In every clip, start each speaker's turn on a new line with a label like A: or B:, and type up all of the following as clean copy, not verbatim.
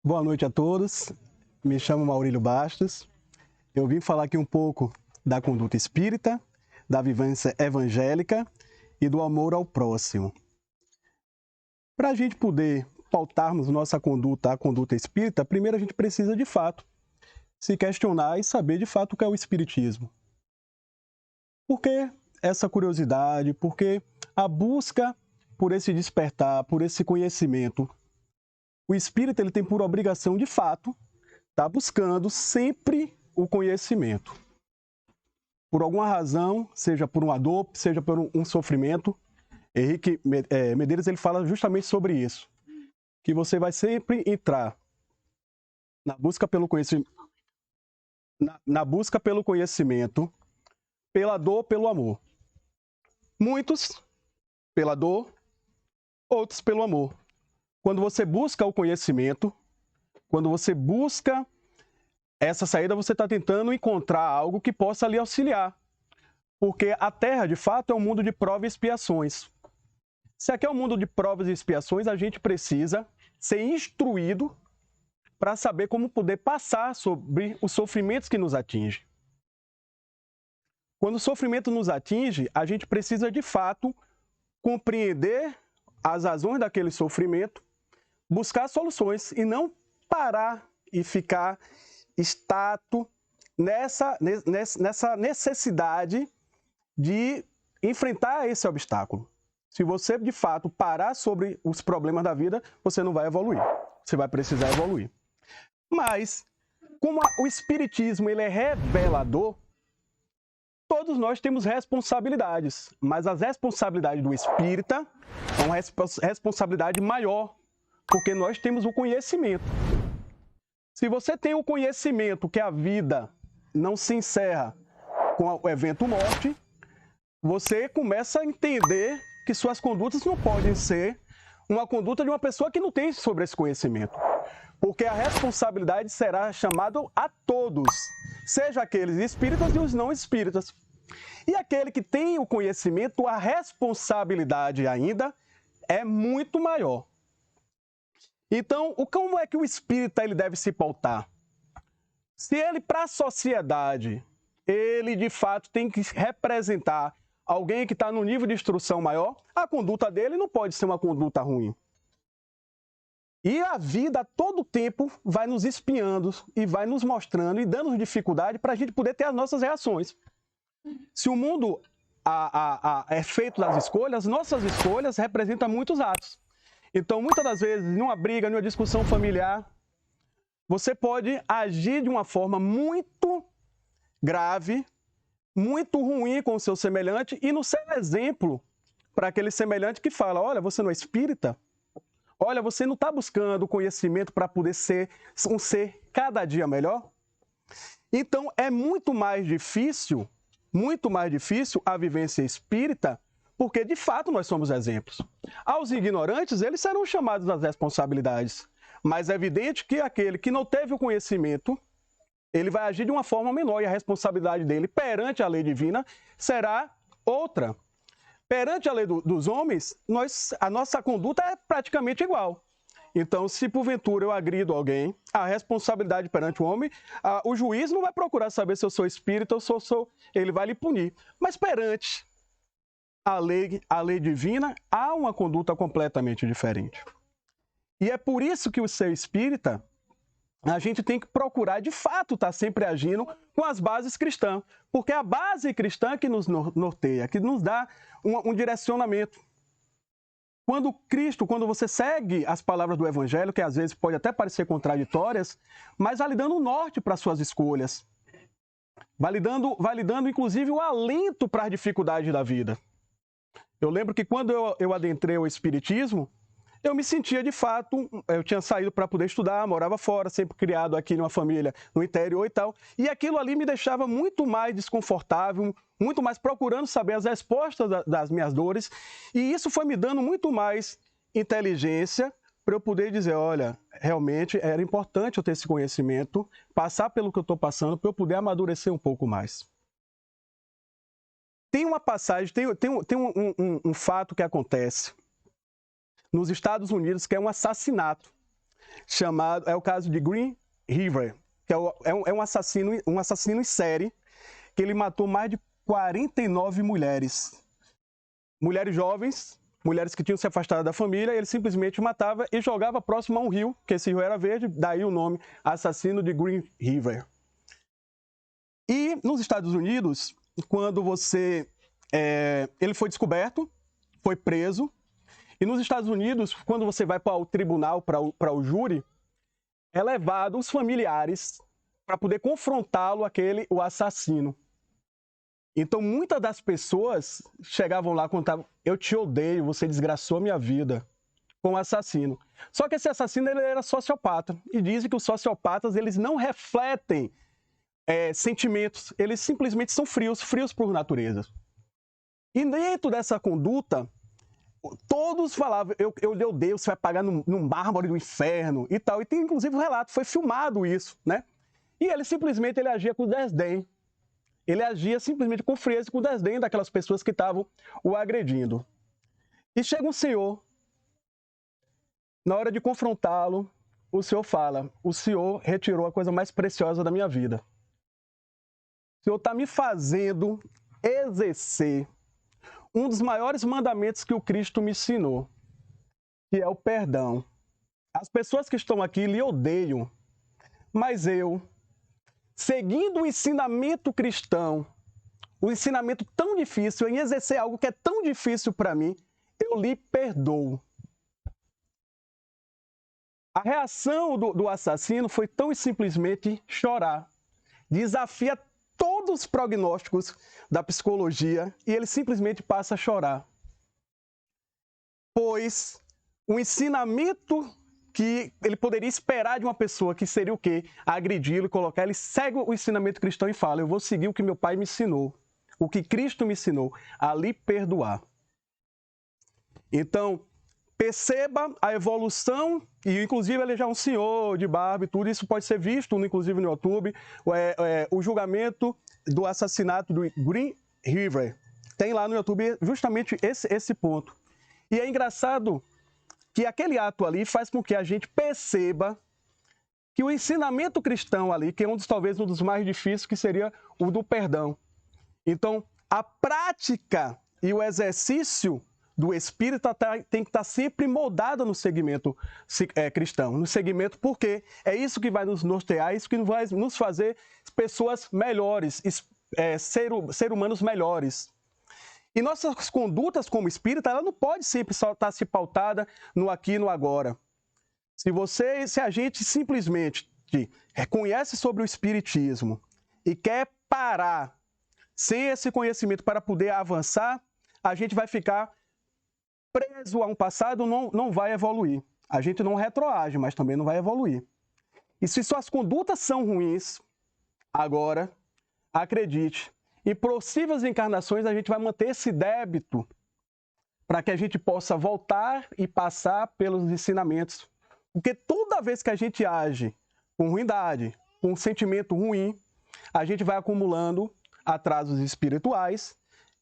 A: Boa noite a todos, me chamo Maurílio Bastos. Eu vim falar aqui um pouco da conduta espírita, da vivência evangélica e do amor ao próximo. Para a gente poder pautarmos nossa conduta, a conduta espírita, primeiro a gente precisa de fato se questionar e saber de fato o que é o espiritismo. Por que essa curiosidade? Por que a busca por esse despertar, por esse conhecimento? O espírita ele tem por obrigação, de fato, estar buscando sempre o conhecimento. Por alguma razão, seja por uma dor, seja por um sofrimento, Henrique Medeiros ele fala justamente sobre isso, que você vai sempre entrar na busca pelo conhecimento, pela dor, pelo amor. Muitos pela dor, outros pelo amor. Quando você busca o conhecimento, quando você busca essa saída, você está tentando encontrar algo que possa lhe auxiliar. Porque a Terra, de fato, é um mundo de provas e expiações. Se aqui é um mundo de provas e expiações, a gente precisa ser instruído para saber como poder passar sobre os sofrimentos que nos atingem. Quando o sofrimento nos atinge, a gente precisa, de fato, compreender as razões daquele sofrimento, buscar soluções e não parar e ficar estático nessa necessidade de enfrentar esse obstáculo. Se você, de fato, parar sobre os problemas da vida, você não vai evoluir. Você vai precisar evoluir. Mas, como o espiritismo ele é revelador, todos nós temos responsabilidades, mas as responsabilidades do espírita é uma responsabilidade maior, porque nós temos o conhecimento. Se você tem o conhecimento que a vida não se encerra com o evento morte, você começa a entender que suas condutas não podem ser uma conduta de uma pessoa que não tem sobre esse conhecimento. Porque a responsabilidade será chamada a todos, seja aqueles espíritas e os não espíritas. E aquele que tem o conhecimento, a responsabilidade ainda é muito maior. Então, como é que o espírita ele deve se pautar? Se ele, para a sociedade, ele de fato tem que representar alguém que está no nível de instrução maior, a conduta dele não pode ser uma conduta ruim. E a vida, a todo tempo, vai nos espiando e vai nos mostrando e dando dificuldade para a gente poder ter as nossas reações. Se o mundo é feito das escolhas, nossas escolhas representam muitos atos. Então, muitas das vezes, numa briga, numa discussão familiar, você pode agir de uma forma muito grave, muito ruim com o seu semelhante e não ser exemplo para aquele semelhante que fala, olha, você não é espírita? Olha, você não está buscando conhecimento para poder ser um ser cada dia melhor? Então, é muito mais difícil a vivência espírita, porque, de fato, nós somos exemplos. Aos ignorantes, eles serão chamados às responsabilidades. Mas é evidente que aquele que não teve o conhecimento, ele vai agir de uma forma menor e a responsabilidade dele perante a lei divina será outra. Perante a lei dos homens, a nossa conduta é praticamente igual. Então, se porventura eu agrido alguém, a responsabilidade perante o homem, o juiz não vai procurar saber se eu sou espírita ou se eu sou, ele vai lhe punir. Mas perante a lei divina, há uma conduta completamente diferente. E é por isso que o ser espírita, a gente tem que procurar, de fato, estar sempre agindo com as bases cristãs. Porque é a base cristã que nos norteia, que nos dá um direcionamento. Quando você segue as palavras do Evangelho, que às vezes pode até parecer contraditórias, mas vai lhe dando um norte para as suas escolhas. Vai lhe dando, inclusive, o alento para as dificuldades da vida. Eu lembro que quando eu adentrei o Espiritismo, eu me sentia, de fato, eu tinha saído para poder estudar, morava fora, sempre criado aqui numa família no interior e tal, e aquilo ali me deixava muito mais desconfortável, muito mais procurando saber as respostas das minhas dores, e isso foi me dando muito mais inteligência para eu poder dizer, olha, realmente era importante eu ter esse conhecimento, passar pelo que eu estou passando, para eu poder amadurecer um pouco mais. Tem uma passagem, tem um fato que acontece nos Estados Unidos, que é um assassinato. chamado, é o caso de Green River, que é um assassino em série, que ele matou mais de 49 mulheres. Mulheres jovens, mulheres que tinham se afastado da família, ele simplesmente matava e jogava próximo a um rio, que esse rio era verde, daí o nome assassino de Green River. E nos Estados Unidos, quando ele foi descoberto, foi preso, e nos Estados Unidos, quando você vai para o tribunal, para o júri, é levado os familiares para poder confrontá-lo, o assassino. Então, muitas das pessoas chegavam lá e contavam: eu te odeio, você desgraçou a minha vida, com o assassino. Só que esse assassino ele era sociopata, e dizem que os sociopatas eles não refletem sentimentos, eles simplesmente são frios por natureza. E dentro dessa conduta, todos falavam: eu odeio, você vai pagar no mármore do inferno e tal. E tem inclusive um relato, foi filmado isso, né? E ele simplesmente agia com desdém. Ele agia simplesmente com frieza e com desdém daquelas pessoas que estavam o agredindo. E chega um senhor, na hora de confrontá-lo, o senhor fala: o senhor retirou a coisa mais preciosa da minha vida. O senhor está me fazendo exercer um dos maiores mandamentos que o Cristo me ensinou, que é o perdão. As pessoas que estão aqui lhe odeiam, mas eu, seguindo o ensinamento cristão, o ensinamento tão difícil, em exercer algo que é tão difícil para mim, eu lhe perdoo. A reação do assassino foi tão e simplesmente chorar. Desafia todos os prognósticos da psicologia e ele simplesmente passa a chorar. Pois o ensinamento que ele poderia esperar de uma pessoa, que seria o quê? Agredi-lo e colocar, ele segue o ensinamento cristão e fala: eu vou seguir o que meu pai me ensinou, o que Cristo me ensinou, a lhe perdoar. Então, perceba a evolução, e inclusive ele já é um senhor de barba e tudo, isso pode ser visto, inclusive no YouTube, o julgamento do assassinato do Green River. Tem lá no YouTube justamente esse ponto. E é engraçado que aquele ato ali faz com que a gente perceba que o ensinamento cristão ali, que é talvez um dos mais difíceis, que seria o do perdão. Então, a prática e o exercício do Espírito tem que estar sempre moldada no segmento cristão, no segmento, porque é isso que vai nos nortear, é isso que vai nos fazer pessoas melhores, ser humanos melhores. E nossas condutas como espírita, ela não pode sempre só estar se pautada no aqui e no agora. Se a gente simplesmente reconhece sobre o espiritismo e quer parar sem esse conhecimento para poder avançar, a gente vai ficar preso a um passado, não vai evoluir. A gente não retroage, mas também não vai evoluir. E se suas condutas são ruins, agora, acredite, em possíveis encarnações a gente vai manter esse débito para que a gente possa voltar e passar pelos ensinamentos. Porque toda vez que a gente age com ruindade, com um sentimento ruim, a gente vai acumulando atrasos espirituais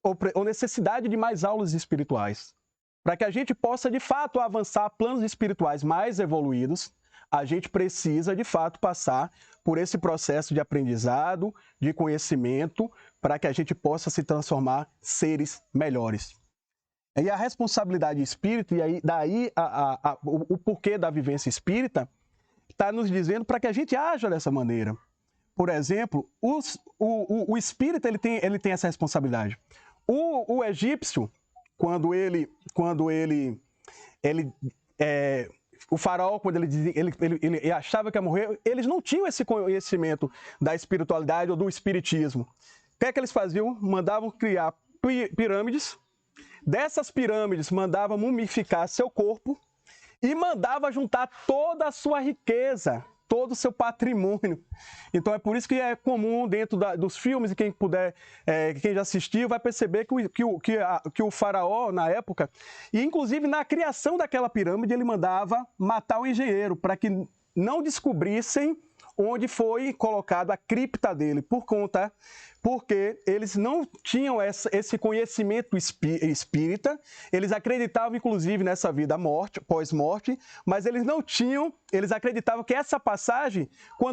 A: ou necessidade de mais aulas espirituais. Para que a gente possa, de fato, avançar a planos espirituais mais evoluídos, a gente precisa, de fato, passar por esse processo de aprendizado, de conhecimento, para que a gente possa se transformar seres melhores. E a responsabilidade espírita, e aí, daí o porquê da vivência espírita, está nos dizendo para que a gente haja dessa maneira. Por exemplo, o espírita ele tem essa responsabilidade. O egípcio, o faraó, quando ele achava que ia morrer, eles não tinham esse conhecimento da espiritualidade ou do espiritismo. O que é que eles faziam? Mandavam criar pirâmides. Dessas pirâmides, mandavam mumificar seu corpo e mandava juntar toda a sua riqueza, todo o seu patrimônio. Então é por isso que é comum dentro dos filmes, e quem puder, quem já assistiu, vai perceber que o faraó, na época, e inclusive na criação daquela pirâmide, ele mandava matar o engenheiro para que não descobrissem onde foi colocado a cripta dele, porque eles não tinham esse conhecimento espírita, eles acreditavam inclusive nessa vida pós-morte, mas eles não tinham, eles acreditavam que essa passagem, quando